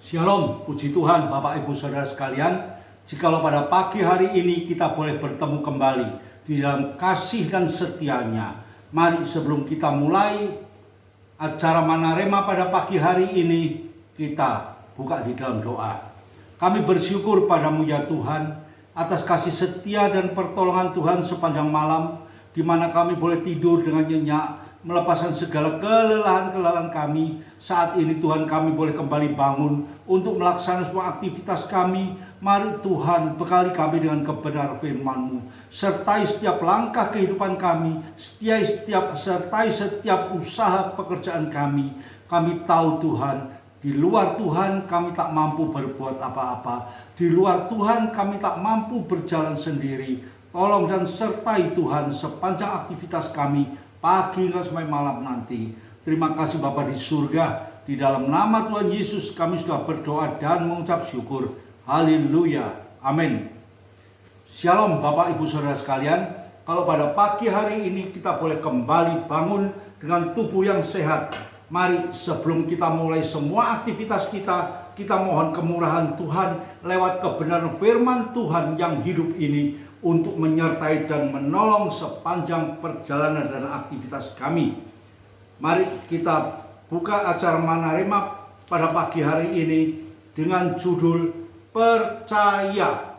Shalom, puji Tuhan Bapak Ibu Saudara sekalian. Jikalau pada pagi hari ini kita boleh bertemu kembali di dalam kasih dan setianya, mari sebelum kita mulai acara Manarema pada pagi hari ini, kita buka di dalam doa. Kami bersyukur padamu ya Tuhan atas kasih setia dan pertolongan Tuhan sepanjang malam, di mana kami boleh tidur dengan nyenyak, melepaskan segala kelelahan-kelelahan kami. Saat ini Tuhan, kami boleh kembali bangun untuk melaksanakan semua aktivitas kami. Mari Tuhan, bekali kami dengan kebenaran firman-Mu, sertai setiap langkah kehidupan kami, sertai setiap usaha pekerjaan kami. Kami tahu Tuhan, di luar Tuhan kami tak mampu berbuat apa-apa. Di luar Tuhan kami tak mampu berjalan sendiri. Tolong dan sertai Tuhan sepanjang aktivitas kami, pagi hingga sampai malam nanti. Terima kasih Bapa di surga. Di dalam nama Tuhan Yesus kami sudah berdoa dan mengucap syukur. Haleluya. Amin. Shalom Bapak Ibu Saudara sekalian. Kalau pada pagi hari ini kita boleh kembali bangun dengan tubuh yang sehat, mari sebelum kita mulai semua aktivitas kita mohon kemurahan Tuhan lewat kebenaran firman Tuhan yang hidup ini untuk menyertai dan menolong sepanjang perjalanan dan aktivitas kami. Mari kita buka acara Manarema pada pagi hari ini dengan judul Percaya.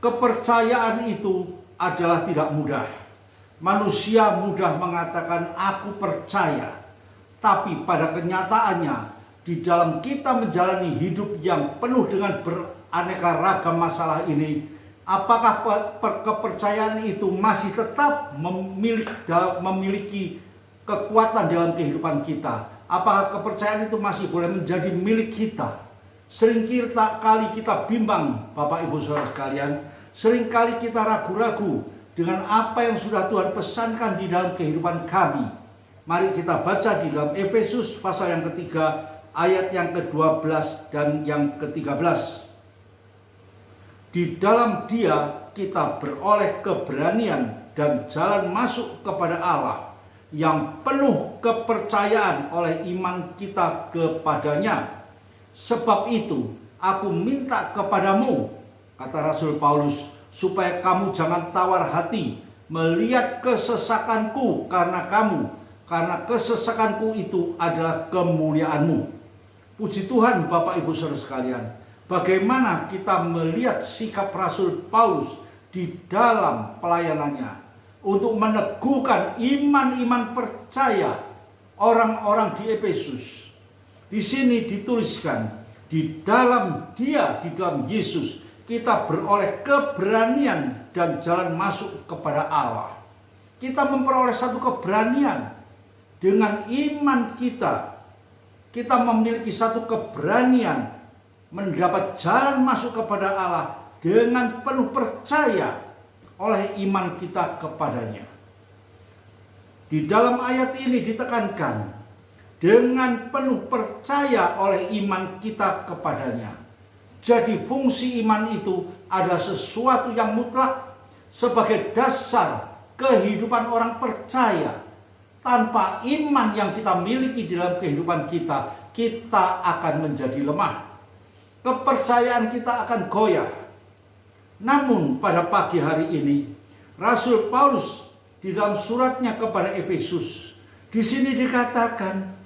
Kepercayaan itu adalah tidak mudah. Manusia mudah mengatakan aku percaya, tapi pada kenyataannya di dalam kita menjalani hidup yang penuh dengan beraneka ragam masalah ini, apakah kepercayaan itu masih tetap memiliki kekuatan dalam kehidupan kita? Apakah kepercayaan itu masih boleh menjadi milik kita? Seringkali kita bimbang Bapak Ibu Saudara sekalian. Seringkali kita ragu-ragu dengan apa yang sudah Tuhan pesankan di dalam kehidupan kami. Mari kita baca di dalam Efesus pasal yang ketiga, ayat yang ke-12 dan yang ke-13. Di dalam Dia kita beroleh keberanian dan jalan masuk kepada Allah yang penuh kepercayaan oleh iman kita kepadanya. Sebab itu aku minta kepadamu, kata Rasul Paulus, supaya kamu jangan tawar hati melihat kesesakanku karena kesesakanku itu adalah kemuliaanmu. Puji Tuhan Bapak Ibu Saudara sekalian. Bagaimana kita melihat sikap Rasul Paulus di dalam pelayanannya untuk meneguhkan iman-iman percaya orang-orang di Efesus. Di sini dituliskan, di dalam Dia, di dalam Yesus, kita beroleh keberanian dan jalan masuk kepada Allah. Kita memperoleh satu keberanian dengan iman kita. Kita memiliki satu keberanian mendapat jalan masuk kepada Allah dengan penuh percaya oleh iman kita kepadanya. Di dalam ayat ini ditekankan dengan penuh percaya oleh iman kita kepadanya. Jadi fungsi iman itu ada sesuatu yang mutlak sebagai dasar kehidupan orang percaya. Tanpa iman yang kita miliki di dalam kehidupan kita, kita akan menjadi lemah. Kepercayaan kita akan goyah. Namun pada pagi hari ini, Rasul Paulus di dalam suratnya kepada Efesus, di sini dikatakan,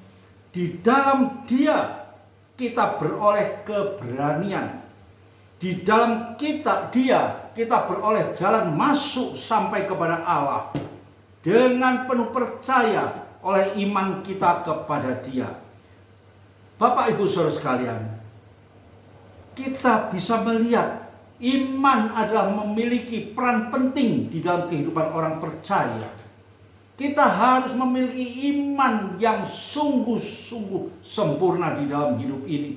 di dalam Dia kita beroleh keberanian. Di dalam Dia kita beroleh jalan masuk sampai kepada Allah dengan penuh percaya oleh iman kita kepada Dia. Bapak Ibu Saudara sekalian, kita bisa melihat iman adalah memiliki peran penting di dalam kehidupan orang percaya. Kita harus memiliki iman yang sungguh-sungguh sempurna di dalam hidup ini.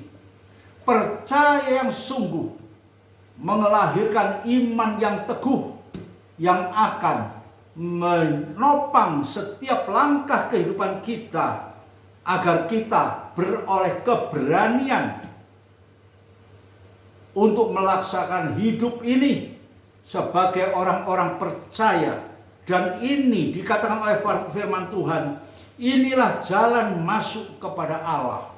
Percaya yang sungguh melahirkan iman yang teguh, yang akan menopang setiap langkah kehidupan kita, agar kita beroleh keberanian untuk melaksanakan hidup ini sebagai orang-orang percaya. Dan ini dikatakan oleh firman Tuhan, inilah jalan masuk kepada Allah.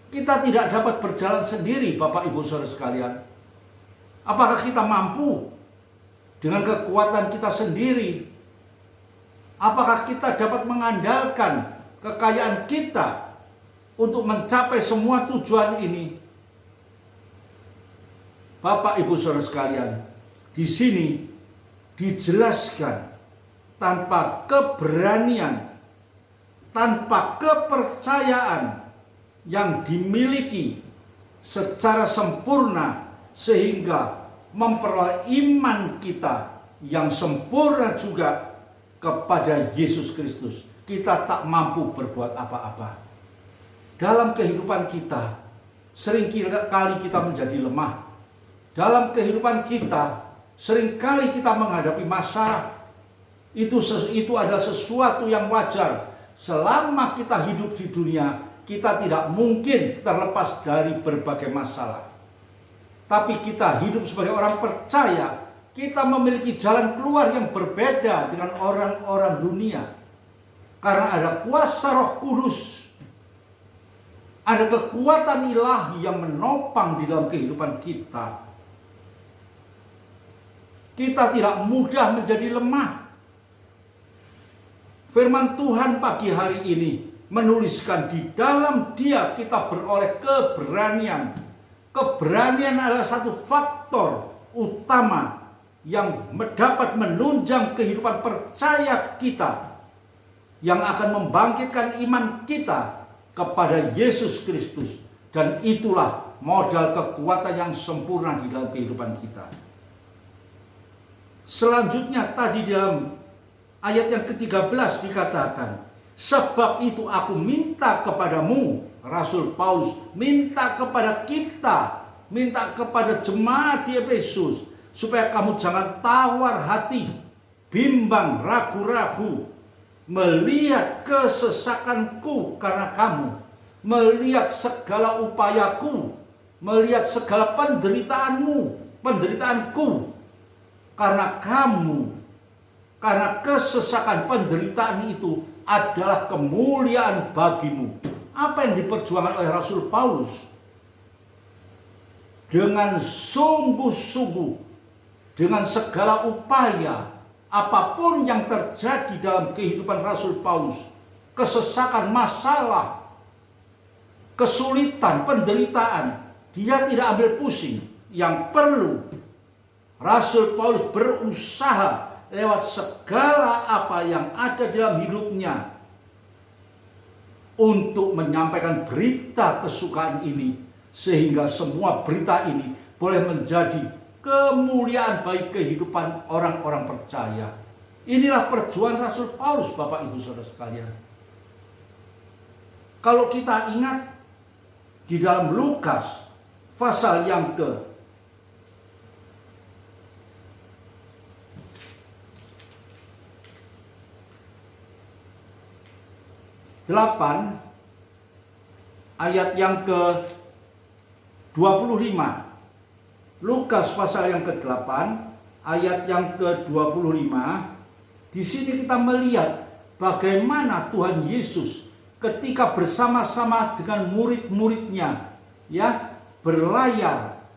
Kita tidak dapat berjalan sendiri, Bapak Ibu Saudara sekalian. Apakah kita mampu dengan kekuatan kita sendiri? Apakah kita dapat mengandalkan kekayaan kita untuk mencapai semua tujuan ini? Bapak Ibu Saudara sekalian, di sini dijelaskan tanpa keberanian, tanpa kepercayaan yang dimiliki secara sempurna sehingga memperoleh iman kita yang sempurna juga kepada Yesus Kristus. Kita tak mampu berbuat apa-apa. Dalam kehidupan kita, seringkali kita menjadi lemah. Dalam kehidupan kita, seringkali kita menghadapi masalah. Itu adalah sesuatu yang wajar. Selama kita hidup di dunia, kita tidak mungkin terlepas dari berbagai masalah. Tapi kita hidup sebagai orang percaya, kita memiliki jalan keluar yang berbeda dengan orang-orang dunia. Karena ada kuasa Roh Kudus, ada kekuatan ilahi yang menopang di dalam kehidupan kita. Kita tidak mudah menjadi lemah. Firman Tuhan pagi hari ini menuliskan di dalam Dia kita beroleh keberanian. Keberanian adalah satu faktor utama yang dapat menunjang kehidupan percaya kita, yang akan membangkitkan iman kita kepada Yesus Kristus. Dan itulah modal kekuatan yang sempurna di dalam kehidupan kita. Selanjutnya tadi dalam ayat yang ke-13 dikatakan, sebab itu aku minta kepadamu, Rasul Paulus minta kepada kita, minta kepada jemaat di Efesus, supaya kamu jangan tawar hati, bimbang, ragu-ragu, melihat kesesakanku karena kamu, melihat segala upayaku, melihat segala penderitaanku, karena kamu, karena kesesakan penderitaan itu adalah kemuliaan bagimu. Apa yang diperjuangkan oleh Rasul Paulus? Dengan sungguh-sungguh, dengan segala upaya, apapun yang terjadi dalam kehidupan Rasul Paulus, kesesakan, masalah, kesulitan, penderitaan, dia tidak ambil pusing. Yang perlu, Rasul Paulus berusaha lewat segala apa yang ada dalam hidupnya untuk menyampaikan berita kesukaan ini, sehingga semua berita ini boleh menjadi kemuliaan bagi kehidupan orang-orang percaya. Inilah perjuangan Rasul Paulus, Bapak Ibu Saudara sekalian. Kalau kita ingat di dalam Lukas pasal yang ke 8 ayat yang ke-25. Lukas pasal yang ke-8 ayat yang ke-25. Di sini kita melihat bagaimana Tuhan Yesus ketika bersama-sama dengan murid-muridnya berlayar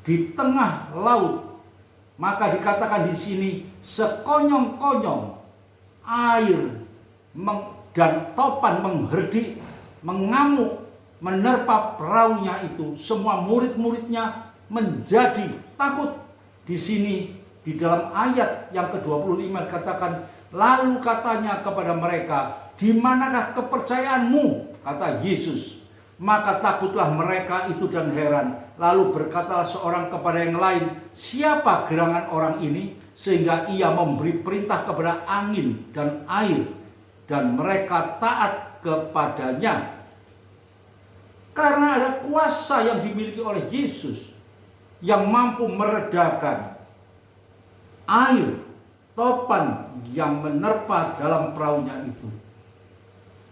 di tengah laut. Maka dikatakan di sini sekonyong-konyong air dan topan mengherdik, mengamuk, menerpa perahunya itu. Semua murid-muridnya menjadi takut. Di sini di dalam ayat yang ke-25 katakan, lalu katanya kepada mereka, di manakah kepercayaanmu? Kata Yesus. Maka takutlah mereka itu dan heran. Lalu berkatalah seorang kepada yang lain, siapa gerangan orang ini sehingga ia memberi perintah kepada angin dan air dan mereka taat kepadanya? Karena ada kuasa yang dimiliki oleh Yesus yang mampu meredakan air, topan yang menerpa dalam perahunya itu.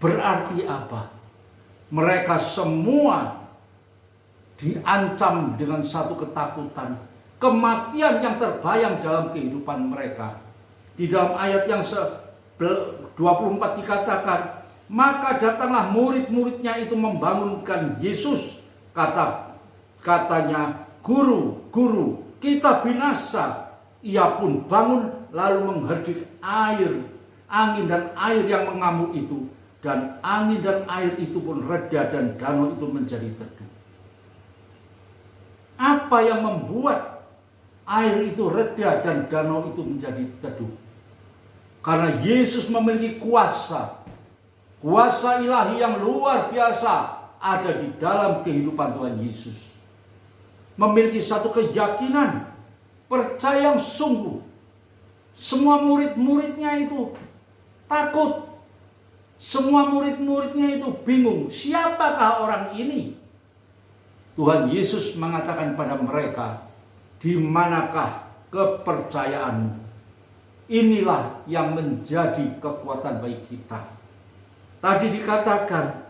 Berarti apa? Mereka semua diancam dengan satu ketakutan, kematian yang terbayang dalam kehidupan mereka. Di dalam ayat yang 24 dikatakan, Maka datanglah murid-muridnya itu membangunkan Yesus. Katanya, "Guru, guru, kita binasa." Ia pun bangun lalu mengherdik angin dan air yang mengamuk itu. Dan angin dan air itu pun reda dan danau itu menjadi teduh. Apa yang membuat air itu reda dan danau itu menjadi teduh? Karena Yesus memiliki kuasa. Kuasa ilahi yang luar biasa ada di dalam kehidupan Tuhan Yesus. Memiliki satu keyakinan, percaya yang sungguh. Semua murid-muridnya itu takut. Semua murid-muridnya itu bingung. Siapakah orang ini? Tuhan Yesus mengatakan pada mereka, "Di manakah kepercayaanmu?" Inilah yang menjadi kekuatan bagi kita. Tadi dikatakan,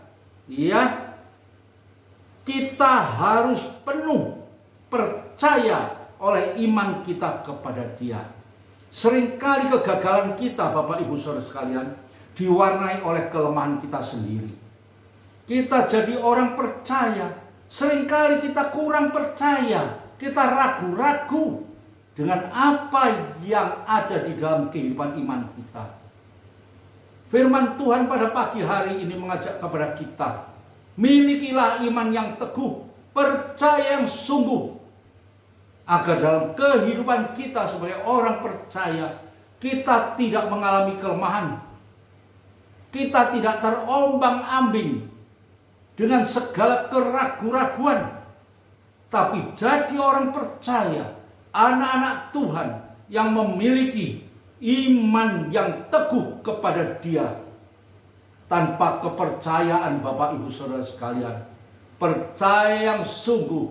ya, kita harus penuh percaya oleh iman kita kepada Dia. Seringkali kegagalan kita, Bapak Ibu Saudara sekalian, diwarnai oleh kelemahan kita sendiri. Kita jadi orang percaya, seringkali kita kurang percaya, kita ragu-ragu dengan apa yang ada di dalam kehidupan iman kita. Firman Tuhan pada pagi hari ini mengajak kepada kita, milikilah iman yang teguh, percaya yang sungguh, agar dalam kehidupan kita sebagai orang percaya, kita tidak mengalami kelemahan. Kita tidak terombang-ambing dengan segala keraguan-raguan, tapi jadi orang percaya, anak-anak Tuhan yang memiliki iman yang teguh kepada Dia. Tanpa kepercayaan, Bapak Ibu Saudara sekalian, percaya yang sungguh,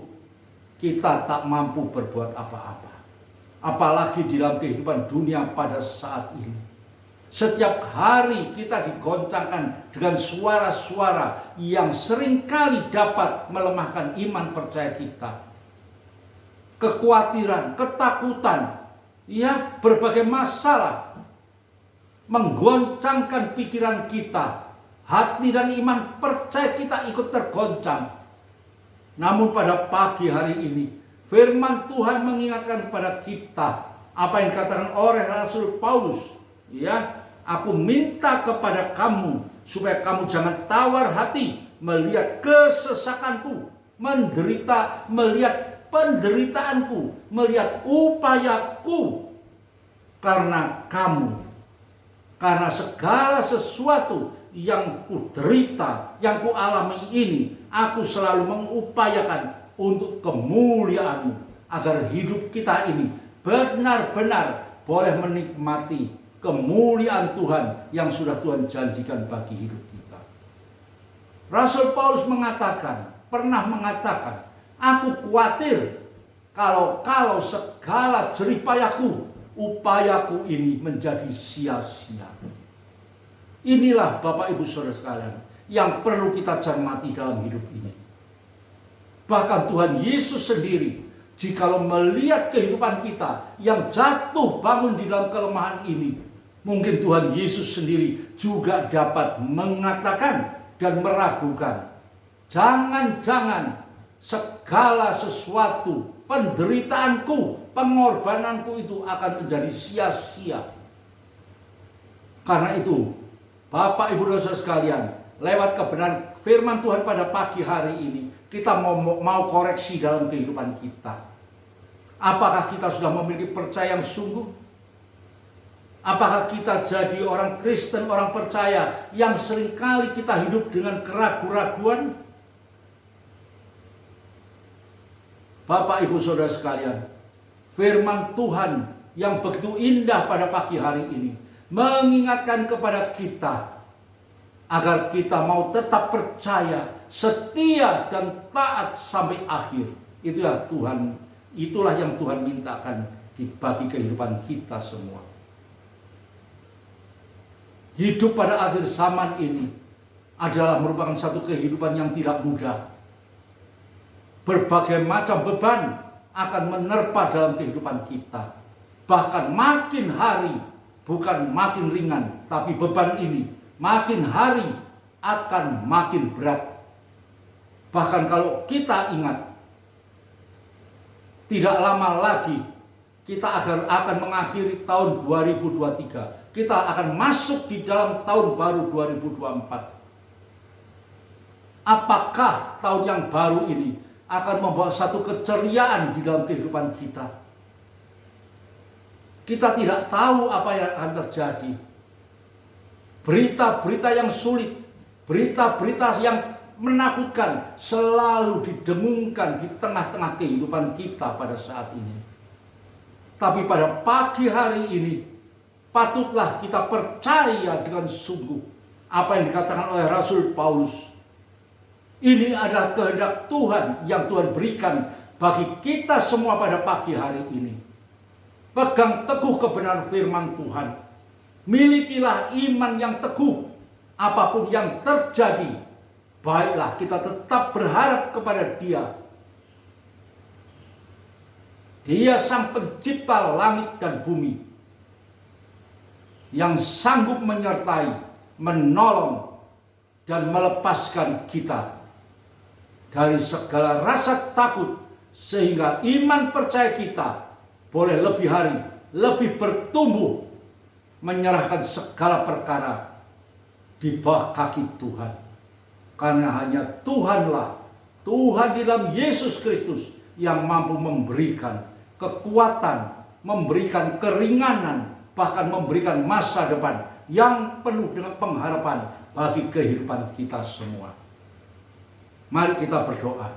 kita tak mampu berbuat apa-apa. Apalagi di dalam kehidupan dunia pada saat ini. Setiap hari kita digoncangkan dengan suara-suara yang seringkali dapat melemahkan iman percaya kita. Kekhawatiran, ketakutan, ya, berbagai masalah menggoncangkan pikiran kita. Hati dan iman percaya kita ikut tergoncang. Namun pada pagi hari ini, firman Tuhan mengingatkan kepada kita apa yang dikatakan oleh Rasul Paulus. Ya, aku minta kepada kamu supaya kamu jangan tawar hati melihat kesesakanku, melihat penderitaanku, melihat upayaku, karena segala sesuatu yang ku derita, yang ku alami ini, aku selalu mengupayakan untuk kemuliaan-Mu, agar hidup kita ini benar-benar boleh menikmati kemuliaan Tuhan yang sudah Tuhan janjikan bagi hidup kita. Rasul Paulus pernah mengatakan, aku khawatir kalau segala jerih payahku, upayaku ini menjadi sia-sia. Inilah Bapak Ibu Saudara sekalian yang perlu kita cermati dalam hidup ini. Bahkan Tuhan Yesus sendiri, jikalau melihat kehidupan kita yang jatuh bangun di dalam kelemahan ini, mungkin Tuhan Yesus sendiri juga dapat mengatakan dan meragukan, jangan-jangan segala sesuatu, penderitaanku, pengorbananku itu akan menjadi sia-sia. Karena itu, Bapak Ibu Saudara sekalian, lewat kebenaran firman Tuhan pada pagi hari ini, kita mau koreksi dalam kehidupan kita. Apakah kita sudah memiliki percaya yang sungguh? Apakah kita jadi orang Kristen, orang percaya yang seringkali kita hidup dengan keraguan-raguan? Bapak Ibu Saudara sekalian, firman Tuhan yang begitu indah pada pagi hari ini mengingatkan kepada kita agar kita mau tetap percaya, setia dan taat sampai akhir. Itulah yang Tuhan mintakan bagi kehidupan kita semua. Hidup pada akhir zaman ini adalah merupakan satu kehidupan yang tidak mudah. Berbagai macam beban akan menerpa dalam kehidupan kita. Bahkan makin hari, bukan makin ringan, tapi beban ini makin hari akan makin berat. Bahkan kalau kita ingat, tidak lama lagi kita akan mengakhiri tahun 2023. Kita akan masuk di dalam tahun baru 2024. Apakah tahun yang baru ini akan membawa satu keceriaan di dalam kehidupan kita? Kita tidak tahu apa yang akan terjadi. Berita-berita yang sulit, berita-berita yang menakutkan selalu didengungkan di tengah-tengah kehidupan kita pada saat ini. Tapi pada pagi hari ini, patutlah kita percaya dengan sungguh apa yang dikatakan oleh Rasul Paulus. Ini adalah kehendak Tuhan yang Tuhan berikan bagi kita semua pada pagi hari ini. Pegang teguh kebenaran firman Tuhan. Milikilah iman yang teguh. Apapun yang terjadi, baiklah kita tetap berharap kepada Dia. Dia sang pencipta langit dan bumi, yang sanggup menyertai, menolong, dan melepaskan kita dari segala rasa takut, sehingga iman percaya kita boleh lebih hari, lebih bertumbuh, menyerahkan segala perkara di bawah kaki Tuhan. Karena hanya Tuhanlah, Tuhan di dalam Yesus Kristus yang mampu memberikan kekuatan, memberikan keringanan, bahkan memberikan masa depan yang penuh dengan pengharapan bagi kehidupan kita semua. Mari kita berdoa.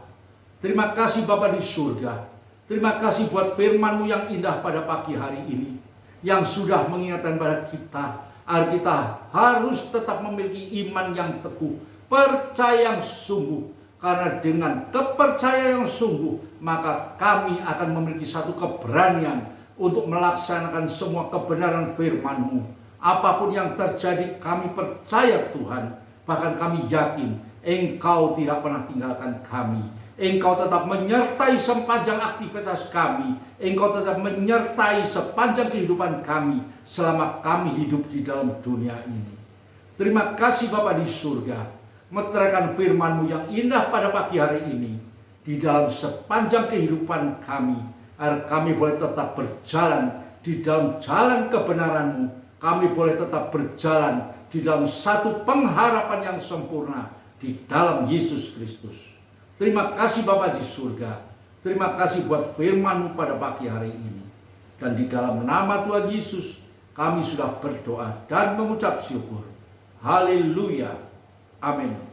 Terima kasih Bapa di surga. Terima kasih buat firman-Mu yang indah pada pagi hari ini, yang sudah mengingatkan pada kita agar kita harus tetap memiliki iman yang teguh, percaya yang sungguh. Karena dengan kepercayaan yang sungguh, maka kami akan memiliki satu keberanian untuk melaksanakan semua kebenaran firman-Mu. Apapun yang terjadi, kami percaya Tuhan. Bahkan kami yakin Engkau tidak pernah tinggalkan kami. Engkau tetap menyertai sepanjang aktivitas kami. Engkau tetap menyertai sepanjang kehidupan kami selama kami hidup di dalam dunia ini. Terima kasih Bapa di surga. Meteraikan firman-Mu yang indah pada pagi hari ini di dalam sepanjang kehidupan kami, agar kami boleh tetap berjalan di dalam jalan kebenaran-Mu. Kami boleh tetap berjalan di dalam satu pengharapan yang sempurna di dalam Yesus Kristus. Terima kasih Bapa di surga. Terima kasih buat firman-Mu pada pagi hari ini. Dan di dalam nama Tuhan Yesus kami sudah berdoa dan mengucap syukur. Haleluya. Amin.